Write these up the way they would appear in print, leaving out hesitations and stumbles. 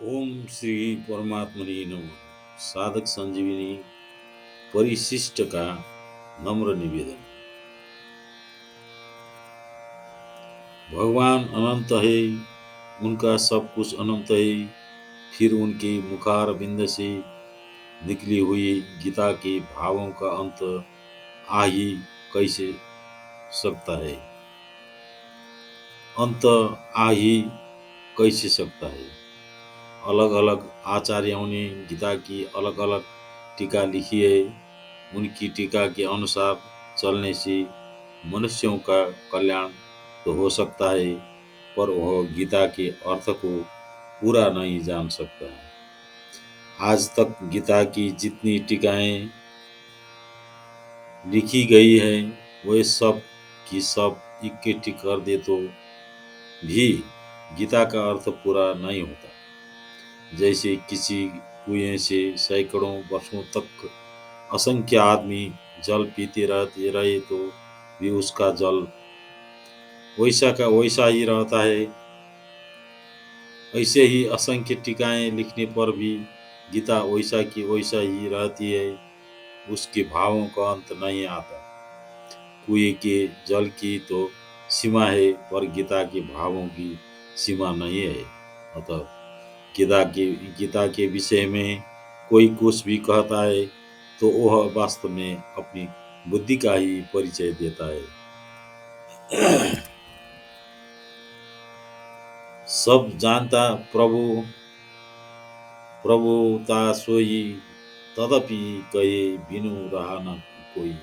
ओम श्री परमात्मने नमः। साधक संजीवनी परिशिष्ट का नम्र निवेदन। भगवान अनंत है, उनका सब कुछ अनंत है। फिर उनके मुखार बिंद से निकली हुई गीता के भावों का अंत आ ही कैसे सकता है? अंत आ ही कैसे सकता है? अलग अलग आचार्यों ने गीता की अलग अलग टीका लिखी है। उनकी टीका के अनुसार चलने से मनुष्यों का कल्याण तो हो सकता है, पर वह गीता के अर्थ को पूरा नहीं जान सकता है। आज तक गीता की जितनी टीकाएं लिखी गई है, वे सब की सब इकट्ठी कर दे तो भी गीता का अर्थ पूरा नहीं होता। जैसे किसी कुएं से सैकड़ों वर्षों तक असंख्य आदमी जल पीते रहते रहे तो भी उसका जल वैसा का वैसा ही रहता है। ऐसे ही असंख्य टीकाएं लिखने पर भी गीता वैसा की वैसा ही रहती है। उसके भावों का अंत नहीं आता। कुएं के जल की तो सीमा है, पर गीता के भावों की सीमा नहीं है। अतः गीता के गीता के विषय में कोई कुछ भी कहता है तो वह वास्तव में अपनी बुद्धि का ही परिचय देता है। सब जानता प्रभु प्रभुता सोई, तदपि कहे बिनु रहा न कोई।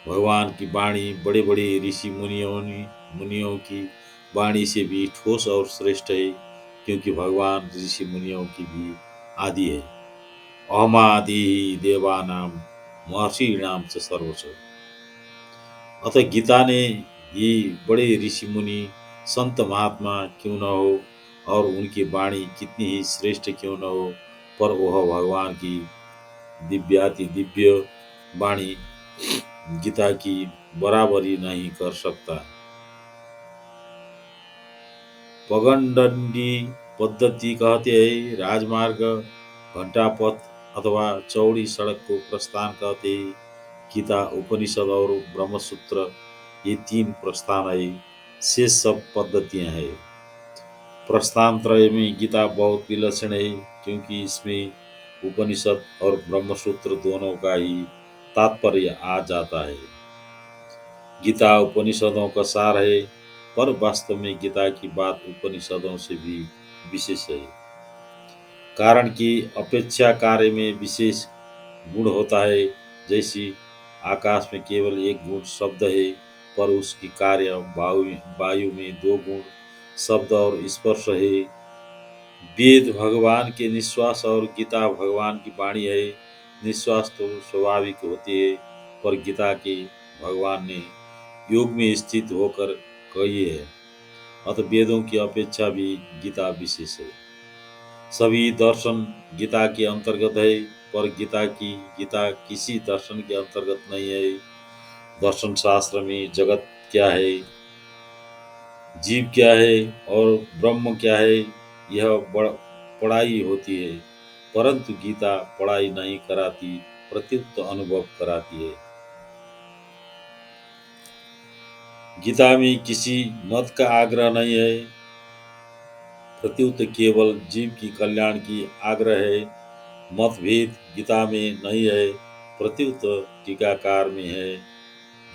भगवान की वाणी बड़े बड़े ऋषि मुनियों की वाणी से भी ठोस और श्रेष्ठ है, क्योंकि भगवान ऋषि मुनियों की भी आदि है। अहमादि देवानाम महर्षिणाम च सर्वश। अतः गीता ने ही बड़े ऋषि मुनि संत महात्मा क्यों न हो, और उनकी वाणी कितनी ही श्रेष्ठ क्यों न हो, पर वह भगवान की दिव्याति दिव्य वाणी गीता की बराबरी नहीं कर सकता। पगडंडी पद्धति कहते हैं राजमार्ग, घंटा पथ अथवा चौड़ी सड़क को प्रस्थान कहते हैं। गीता, उपनिषद और ब्रह्मसूत्र ये तीन प्रस्थान है। शेष सब पद्धतियां हैं। प्रस्थान त्रय में गीता बहुत विलक्षण है, क्योंकि इसमें उपनिषद और ब्रह्मसूत्र दोनों का ही तात्पर्य आ जाता है। गीता उपनिषदों का सार है, पर वास्तव में गीता की बात उपनिषदों से भी विशेष है। कारण कि अपेक्षा कार्य में विशेष गुण होता है। जैसे आकाश में केवल एक गुण शब्द है, पर उसकी कार्य वायु में दो गुण शब्द और स्पर्श है। वेद भगवान के निश्वास और गीता भगवान की वाणी है। निश्वास तो स्वाभाविक होती है, पर गीता के भगवान ने योग में स्थित होकर कही है। अतः वेदों की अपेक्षा भी गीता विशेष है। सभी दर्शन गीता के अंतर्गत है, पर गीता किसी दर्शन के अंतर्गत नहीं है। दर्शन शास्त्र में जगत क्या है, जीव क्या है और ब्रह्म क्या है, यह पढ़ाई होती है। परंतु गीता पढ़ाई नहीं कराती, प्रत्युत अनुभव कराती है। गीता में किसी मत का आग्रह नहीं है, प्रत्युत केवल जीव की कल्याण की आग्रह है। मतभेद गीता में नहीं है, प्रत्युत टीकाकार में है।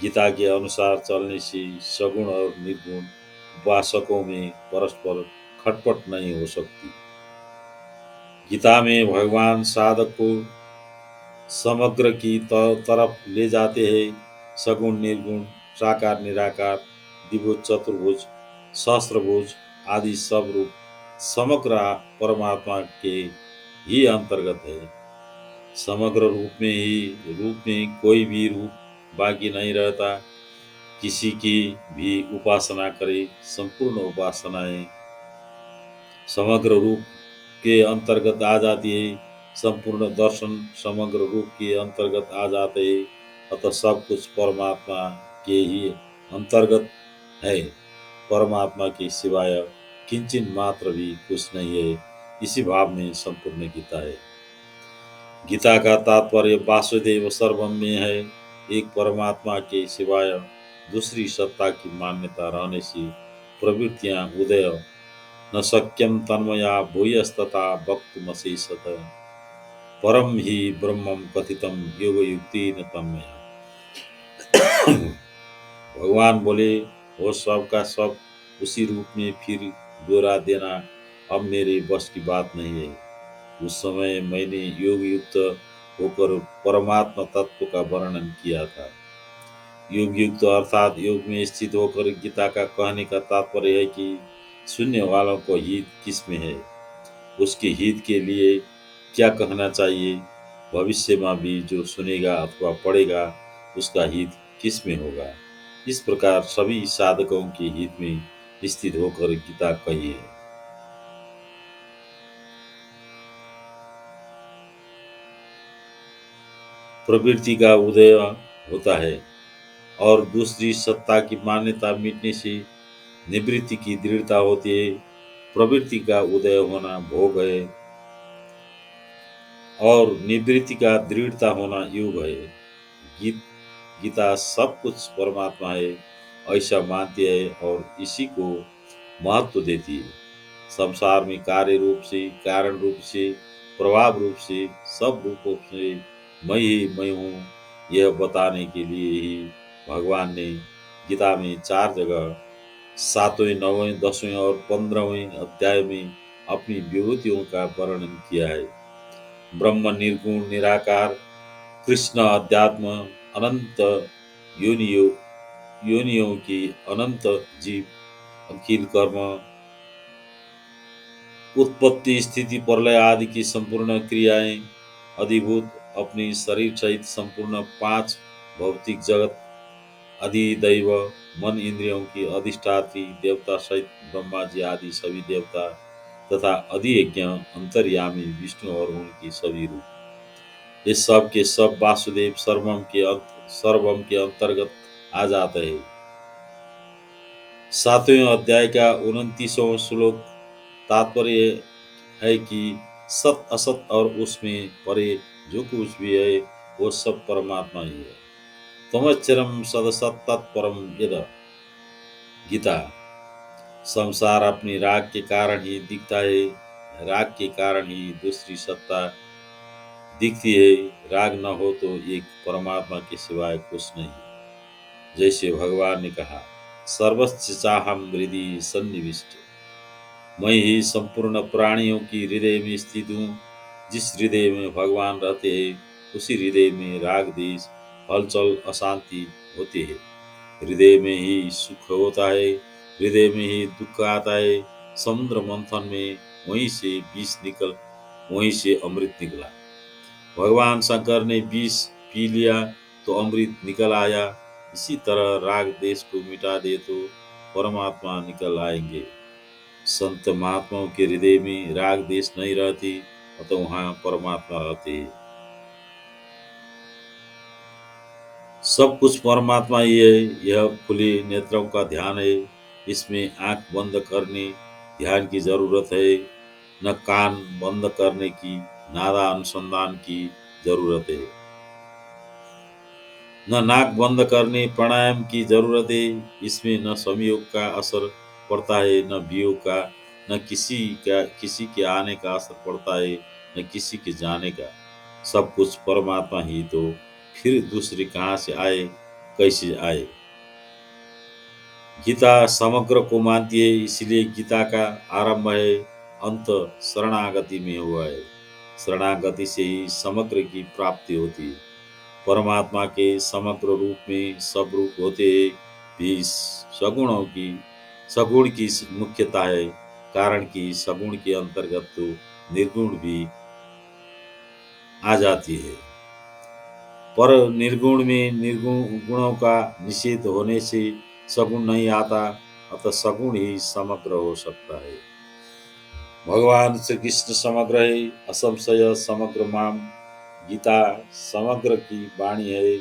गीता के अनुसार चलने से सगुण और निर्गुण उपासकों में परस्पर खटपट नहीं हो सकती। गीता में भगवान साधक को समग्र की तरफ ले जाते हैं। सगुण निर्गुण, साकार निराकार, द्विभुज चतुर्भुज, सहस्त्रभुज आदि सब रूप समग्र परमात्मा के ही अंतर्गत है। समग्र रूप में कोई भी रूप बाकी नहीं रहता। किसी की भी उपासना करे, संपूर्ण उपासनाएं समग्र रूप के अंतर्गत आ जाती है। संपूर्ण दर्शन समग्र रूप के अंतर्गत आ जाते हैं। अतः सब कुछ परमात्मा के ही अंतर्गत है। परमात्मा के सिवाय किंचित मात्र भी कुछ नहीं है, इसी भाव में संपूर्ण गीता है। गीता का तात्पर्य वासुदेव सर्वम में है। एक परमात्मा के सिवाय दूसरी सत्ता की मान्यता रहने से प्रवृत्तियां उदय न शक्यम तन्मया भूयस्तथा वक्तुमशेषत परम ही ब्रह्मम कथितम योग युक्ति न तन्मया। भगवान बोले, वो सब का सब उसी रूप में फिर दोहरा देना अब मेरे बस की बात नहीं है। उस समय मैंने योग युक्त होकर परमात्मा तत्व का वर्णन किया था। योग युक्त अर्थात योग में स्थित होकर गीता का कहने का तात्पर्य है कि सुनने वालों को हित किस में है, उसके हित के लिए क्या कहना चाहिए, भविष्य में भी जो सुनेगा अथवा पढ़ेगा उसका हित किस में होगा। इस प्रकार सभी साधकों के हित में स्थित होकर गीता कही है। प्रवृत्ति का उदय होता है और दूसरी सत्ता की मान्यता मिटने से निवृत्ति की दृढ़ता होती है। प्रवृत्ति का उदय होना भोग है और निवृत्ति का दृढ़ता होना योग है। गीत गीता सब कुछ परमात्मा है ऐसा मानती है और इसी को महत्व देती है। संसार में कार्य रूप से, कारण रूप से, प्रभाव रूप से, सब रूपों से मैं ही मैं हूँ, यह बताने के लिए ही भगवान ने गीता में 4 जगह 7वें, 9वें, 10वें और 15वें अध्याय में अपनी विभूतियों का वर्णन किया है। ब्रह्म निर्गुण निराकार, कृष्ण अध्यात्म, अनंत योनियों योनियों की अनंत जीव, अखिल कर्म, उत्पत्ति स्थिति प्रलय आदि की संपूर्ण क्रियाएं, अधिभूत अपनी शरीर सहित संपूर्ण 5 भौतिक जगत, अधिदैव मन इंद्रियों की अधिष्ठात्री देवता सहित ब्रह्मा जी आदि सभी देवता तथा अधियज्ञ अंतर्यामी विष्णु और उनकी सभी रूप, ये सब के सब वासुदेव सर्वम के अंतर्गत आ जाते हैं। 7वें अध्याय का 29वां श्लोक तात्पर्य है कि सत असत और उसमें परे जो कुछ भी है वो सब परमात्मा ही है। तमच्चरम सदसत तत्परम यद। गीता। संसार अपनी राग के कारण ही दिखता है, राग के कारण ही दूसरी सत्ता दिखती है। राग न हो तो एक परमात्मा के सिवाय कुछ नहीं। जैसे भगवान ने कहा, सर्वस्य चाहम हृदि सन्निविष्ट। मैं ही संपूर्ण प्राणियों की हृदय में स्थित हूँ। जिस हृदय में भगवान रहते हैं उसी हृदय में राग द्वेष हलचल अशांति होती है। हृदय में ही सुख होता है, हृदय में ही दुख आता है। समुद्र मंथन में वहीं से अमृत निकला। भगवान शंकर ने विष पी लिया तो अमृत निकल आया। इसी तरह राग देश को मिटा दे तो परमात्मा निकल आएंगे। संत महात्माओं के हृदय में राग देश नहीं रहती, अतः वहाँ परमात्मा रहते हैं। सब कुछ परमात्मा ही है। यह खुले नेत्रों का ध्यान है। इसमें आंख बंद करने ध्यान की जरूरत है, न कान बंद करने की नादा अनुसंधान की जरूरत है, न नाक बंद करने प्राणायाम की जरूरत है। इसमें न संयोग का असर पड़ता है, न वियोग का, न किसी के आने का असर पड़ता है, न किसी के जाने का। सब कुछ परमात्मा ही तो फिर दूसरे कहाँ से आए, कैसे आए। गीता समग्र को मानती है, इसलिए गीता का आरंभ है, अंत शरणागति में हुआ है। शरणागति से ही समग्र की प्राप्ति होती है। परमात्मा के समग्र रूप में सब रूप होते भी सगुण की मुख्यता है, कारण कि सगुण के अंतर्गत तो निर्गुण भी आ जाती है। पर निर्गुण में निर्गुण गुणों का निषेध होने से सगुण नहीं आता, अतः सगुण ही समग्र हो सकता है। भगवान श्री कृष्ण समग्र है, असंशय समग्र माम। गीता समग्र की वाणी है।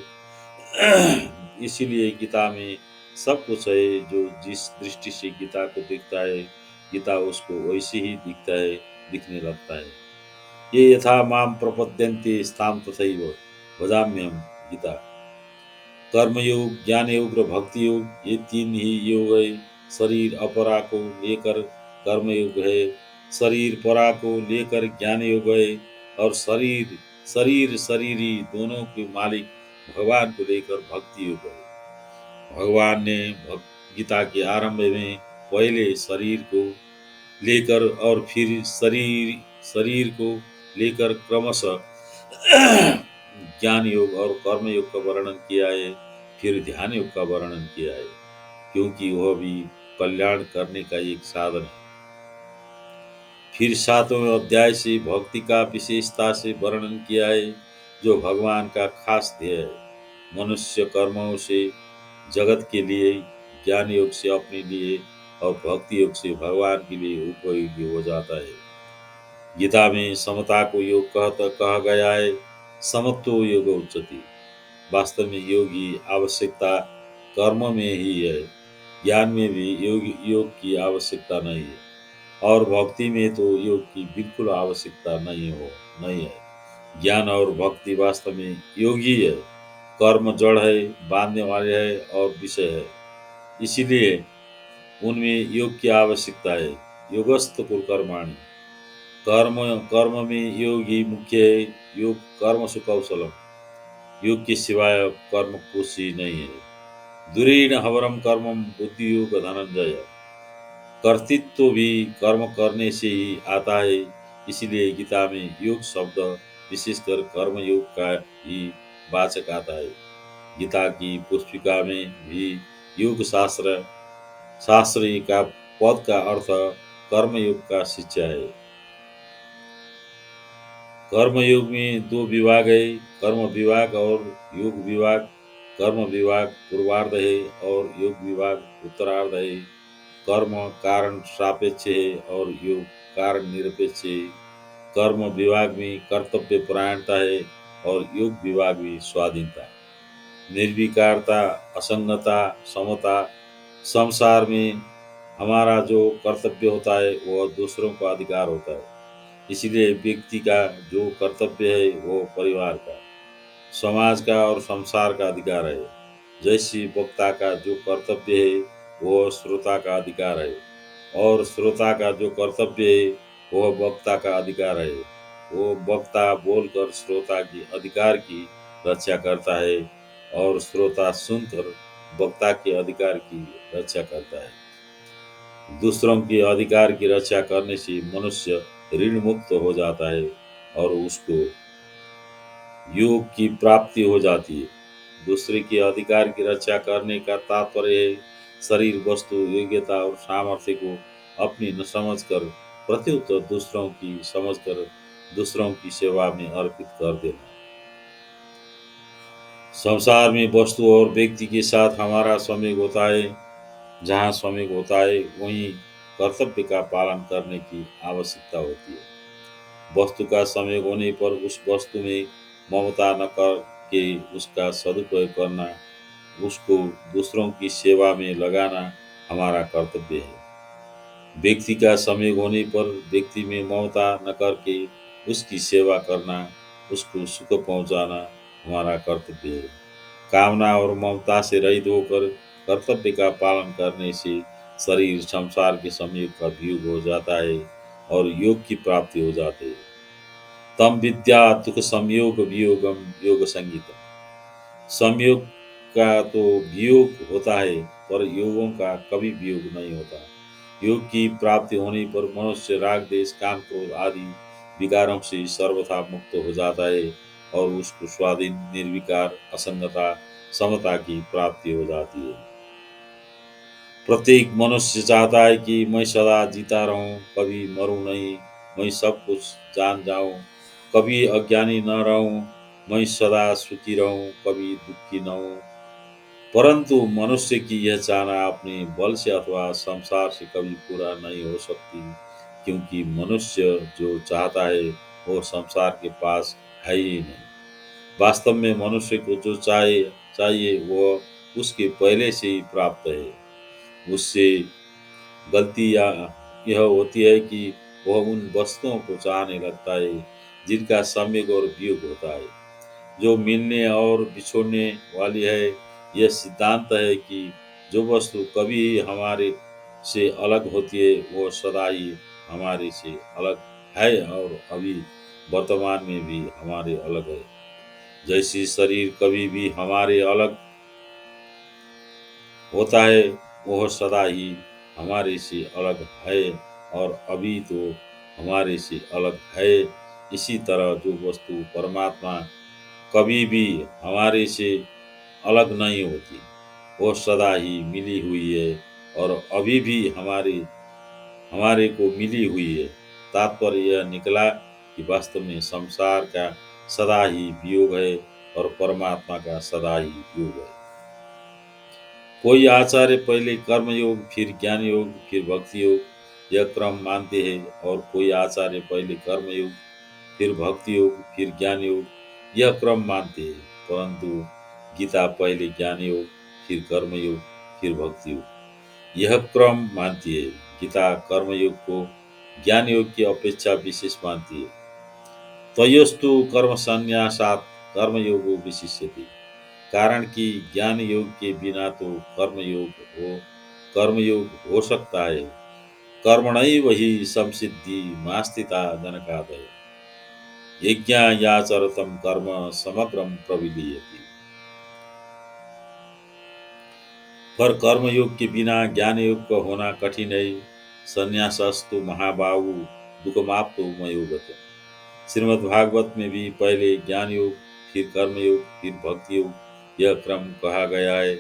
इसीलिए गीता में सब कुछ है। जो जिस दृष्टि से गीता को देखता है गीता उसको वैसे ही दिखने लगता है। ये यथा माम प्रपद्यन्ते स्थाम तथैव भजाम्यहम गीता। कर्मयोग, ज्ञान योग और भक्ति योग, ये तीन ही योग है। शरीर अपरा को लेकर कर्मयोग है, शरीर परा को लेकर ज्ञान योग है, और शरीर शरीर शरीरी दोनों के मालिक भगवान को लेकर भक्ति योग है। भगवान ने गीता के आरंभ में पहले शरीर को लेकर और फिर शरीर शरीर को लेकर क्रमशः ज्ञान योग और कर्म योग का वर्णन किया है, फिर ध्यान योग का वर्णन किया है, क्योंकि वह भी कल्याण करने का एक साधन है। फिर 7वें अध्याय से भक्ति का विशेषता से वर्णन किया है, जो भगवान का खास ध्येय है। मनुष्य कर्मों से जगत के लिए, ज्ञान योग से अपने लिए और भक्ति योग से भगवान के लिए उपयोगी हो जाता है। गीता में समता को योग कहा गया है। समत्व योग उच्चति। वास्तव में योग की आवश्यकता कर्म में ही है। ज्ञान में भी योग की आवश्यकता नहीं है, और भक्ति में तो योग की बिल्कुल आवश्यकता नहीं है। ज्ञान और भक्ति वास्तव में योग ही है। कर्म जड़ है, बांधने वाले है और विषय है, इसीलिए उनमें योग की आवश्यकता है। योगस्थ कुर्कर्माणि। कर्म कर्म में योग ही मुख्य है। योग कर्म सुकौशलम। योग के सिवाय कर्म कुछ ही नहीं है। दुरीन हवरम कर्मम बुद्धि योग धनंजय। कर्तृत्व भी कर्म करने से ही आता है, इसलिए गीता में योग शब्द विशेषकर कर्म योग का ही वाचक आता है। गीता की पुस्तिका में भी योग शास्त्र का पद का अर्थ कर्म योग का शिक्षा है। कर्म योग में दो विभाग है, कर्म विभाग और योग विभाग। कर्म विभाग पूर्वार्ध है और योग विभाग उत्तरार्ध है। कर्म कारण सापेक्ष है और योग कारण निरपेक्ष है। कर्म विभाग में कर्तव्य परायणता है और योग विभाग में स्वाधीनता, निर्विकारता, असंगता, समता। संसार में हमारा जो कर्तव्य होता है वह दूसरों का अधिकार होता है। इसलिए व्यक्ति का जो कर्तव्य है वो परिवार का, समाज का और संसार का अधिकार है। जैसे वक्ता का जो कर्तव्य है वो श्रोता का अधिकार है, और श्रोता का जो कर्तव्य है वह वक्ता का अधिकार है। वो वक्ता बोलकर श्रोता की अधिकार की रक्षा करता है, और श्रोता सुनकर वक्ता के अधिकार की रक्षा करता है। दूसरों के अधिकार की रक्षा करने से मनुष्य ऋण मुक्त हो जाता है और उसको योग की प्राप्ति हो जाती है। दूसरे के अधिकार की रक्षा करने का तात्पर्य है शरीर, वस्तु, योग्यता और सामर्थ्य को अपनी न समझकर प्रत्युत्तर दूसरों की समझकर दूसरों की सेवा में अर्पित कर देना। संसार में वस्तु और व्यक्ति के साथ हमारा संयोग होता है। जहाँ संयोग होता है वहीं कर्तव्य का पालन करने की आवश्यकता होती है। वस्तु का संयोग होने पर उस वस्तु में ममता न करके उसका सदुपयोग करना, उसको दूसरों की सेवा में लगाना हमारा कर्तव्य है। व्यक्ति का संयोग होने पर व्यक्ति में ममता न करके उसकी सेवा करना, उसको सुख पहुंचाना हमारा कर्तव्य है। कामना और ममता से रहित होकर कर्तव्य का पालन करने से शरीर संसार के संयोग का वियोग हो जाता है और योग की प्राप्ति हो जाती है। तम विद्या दुख संयोग वियोगम योग संगीतम। संयोग का तो वियोग होता है, पर योगों का कभी वियोग नहीं होता। योग की प्राप्ति होने पर मनुष्य राग, देश, काम, क्रोध आदि विकारों से सर्वथा मुक्त हो जाता है और उसको स्वाधीन, निर्विकार, असंगता, समता की प्राप्ति हो जाती है। प्रत्येक मनुष्य चाहता है कि मैं सदा जीता रहूं, कभी मरूं नहीं, मैं सब कुछ जान जाऊं, कभी अज्ञानी न रहूं, मैं सदा सुखी रहूं, कभी दुखी न हूं। परंतु मनुष्य की यह चाहना अपने बल से अथवा संसार से कभी पूरा नहीं हो सकती, क्योंकि मनुष्य जो चाहता है वो संसार के पास है ही नहीं। वास्तव में मनुष्य को जो चाहिए वह उसके पहले से ही प्राप्त है। उससे गलती या यह होती है कि वह उन वस्तुओं को चाहने लगता है जिनका सम्यक और वियोग होता है, जो मिलने और बिछोड़ने वाली है। यह सिद्धांत है कि जो वस्तु कभी हमारे से अलग होती है वह सदा ही हमारे से अलग है और अभी वर्तमान में भी हमारे अलग है। जैसे शरीर कभी भी हमारे अलग होता है वह सदा ही हमारे से अलग है और अभी तो हमारे से अलग है। इसी तरह जो वस्तु परमात्मा कभी भी हमारे से अलग नहीं होती वो सदा ही मिली हुई है और अभी भी हमारे को मिली हुई है। तात्पर्य यह निकला कि वास्तव में संसार का सदा ही वियोग है और परमात्मा का सदा ही योग है। कोई आचार्य पहले कर्म योग, फिर ज्ञान योग, फिर भक्ति योग यह क्रम मानते हैं और कोई आचार्य पहले कर्म योग, फिर भक्ति योग, फिर ज्ञान योग यह क्रम मानते हैं। परंतु गीता पहले ज्ञान योग, फिर कर्म योग, फिर भक्ति योग यह क्रम मानती है। गीता कर्म योग को ज्ञान योग की अपेक्षा विशेष मानती है। तयोस्तु कर्म संन्यासात कर्मयोगो विशिष्यते। कारण कि ज्ञान योग के बिना तो कर्मयोग हो सकता है। कर्मणैव हि संसिद्धि मास्तिता जनकादय। यज्ञायाचरतं कर्म समग्रम प्रविलीयते। पर कर्मयोग के बिना ज्ञान योग का होना कठिन है। संन्यासस्तु महाबाहु दुःखमाप्तो मयोगत। श्रीमद् भागवत में भी पहले ज्ञान योग, फिर कर्म योग, फिर भक्ति योग यह क्रम कहा गया है।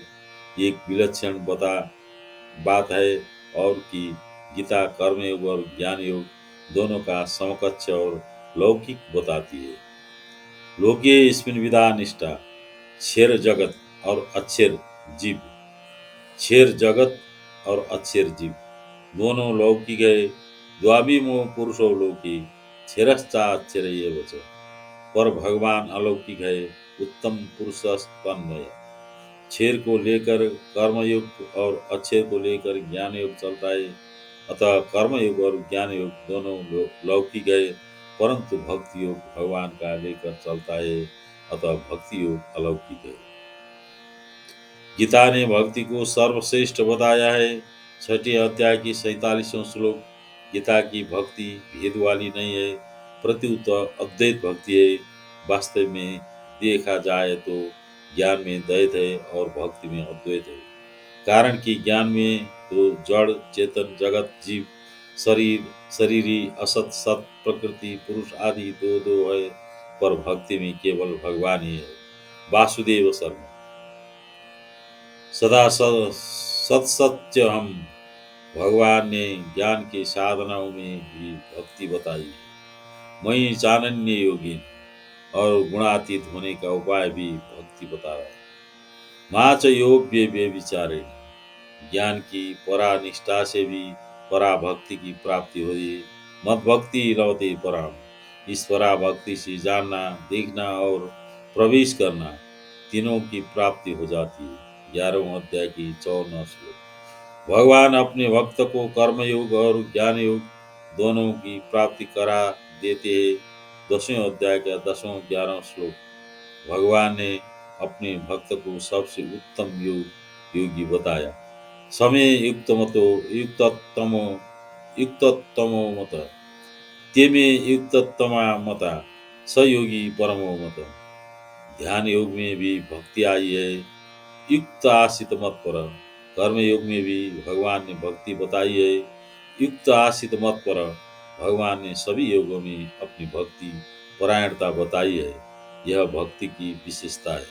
एक विलक्षण बात है और कि गीता कर्म योग और ज्ञान योग दोनों का समकक्ष और लौकिक बताती है। लोके स्मिन् विदा निष्ठा क्षेर जगत और अक्षर जीव। क्षेर जगत और अक्षर जीव दोनों लौकिक है। द्वाविमो पुरुषो लोकी क्षेरश्चाक्षर एव च। पर भगवान अलौकिक है, उत्तम पुरुषस्तन्मय। क्षेर को लेकर कर्मयुग और अक्षर को लेकर ज्ञान योग चलता है। अतः कर्मयुग और ज्ञान योग दोनों लौकिक है, परंतु भक्ति योग भगवान का लेकर चलता है। अतः भक्ति योग अलौकिक है। गीता ने भक्ति को सर्वश्रेष्ठ बताया है। छठे अध्याय की 47वां श्लोक। गीता की भक्ति भेद वाली नहीं है, प्रत्युत अद्वैत भक्ति है। वास्तव में देखा जाए तो ज्ञान में द्वैत है और भक्ति में अद्वैत है। कारण कि ज्ञान में तो जड़ चेतन जगत जीव शरीर शरीरी असत सत प्रकृति पुरुष आदि दो दो है, पर भक्ति में केवल भगवान ही है। वासुदेव शर्मा। सदा सत्सत्य हम। भगवान ने ज्ञान के साधनाओं में भी भक्ति बताई है। वहीं चाणन्य योगी और गुणातीत होने का उपाय भी भक्ति बता रहा है। माच योग्य वे विचारे। ज्ञान की परा निष्ठा से भी परा भक्ति की प्राप्ति होती है। मत भक्ति लौते पराम। इस परा भक्ति से जानना, देखना और प्रवेश करना तीनों की प्राप्ति हो जाती है। 11वें अध्याय की 54वां श्लोक। भगवान अपने भक्त को कर्म योग और ज्ञान योग दोनों की प्राप्ति करा देते हैं। 10वें अध्याय का 10वां 11वां श्लोक। भगवान ने अपने भक्त को सबसे उत्तम योगी बताया। समय युक्ततमो मत तेमे युक्ततमा मता स योगी परमो मत। ध्यान योग में भी भक्ति आई है। युक्त आश्रित मत पर। कर्म योग में भी भगवान ने भक्ति बताई है। युक्त आश्रित मत पर भगवान ने सभी योगों में अपनी भक्ति परायणता बताई है। यह भक्ति की विशेषता है।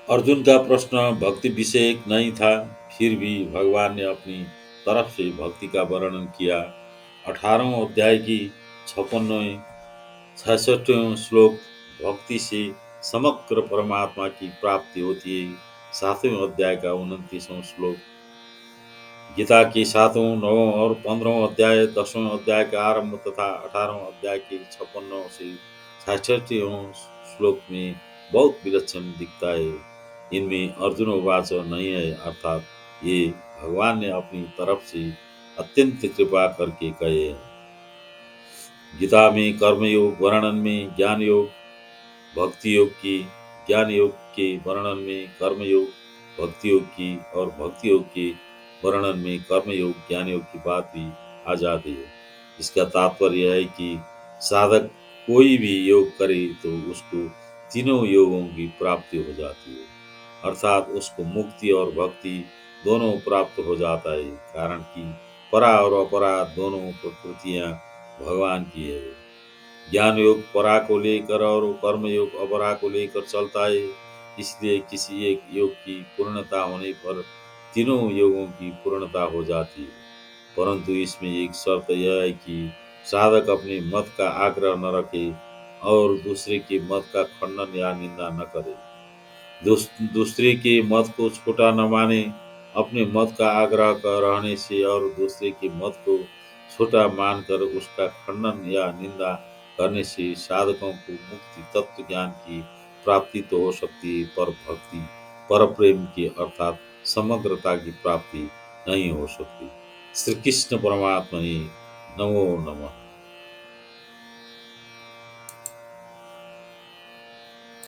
अर्जुन का प्रश्न भक्ति विषयक नहीं था, फिर भी भगवान ने अपनी तरफ से भक्ति का वर्णन किया। 18वें अध्याय की 56वें 66वें श्लोक। भक्ति से समग्र परमात्मा की प्राप्ति होती है। 7वें अध्याय का 29वां श्लोक। गीता की 7वें 9वें और 15वें अध्याय 10वें अध्याय का आरंभ तथा 18वें अध्याय के 56वें से 66वें श्लोक में बहुत विलक्षण दिखता है। इनमें अर्जुनोवाच नहीं है, अर्थात ये भगवान ने अपनी तरफ से अत्यंत कृपा करके कहे हैं। गीता में कर्मयोग वर्णन में ज्ञान योग, भक्ति योग की, ज्ञान योग के वर्णन में कर्म योग, भक्ति योग की, और भक्ति योग के वर्णन में कर्म योग, ज्ञान योग की बात भी आ जाती है। इसका तात्पर्य यह है कि साधक कोई भी योग करे तो उसको तीनों योगों की प्राप्ति हो जाती है, अर्थात उसको मुक्ति और भक्ति दोनों प्राप्त हो जाता है, कारण कि परा और अपरा दोनों प्रकृतियां भगवान की है। ज्ञान योग परा को लेकर और कर्म योग अपरा को लेकर चलता है, इसलिए किसी एक योग की पूर्णता होने पर तीनों योगों की पूर्णता हो जाती है। परंतु इसमें एक शर्त यह है कि साधक अपने मत का आग्रह न रखे और दूसरे के मत का खंडन या निंदा न करे। दूसरे के मत को छोटा न माने। अपने मत का आग्रह कर रहने से और दूसरे के मत को छोटा मानकर उसका खंडन या निंदा करने से साधकों को मुक्ति तत्व ज्ञान की प्राप्ति तो हो सकती है, पर भक्ति पर प्रेम की अर्थात समग्रता की प्राप्ति नहीं हो सकती। श्री कृष्ण परमात्मा ही नमो नमः।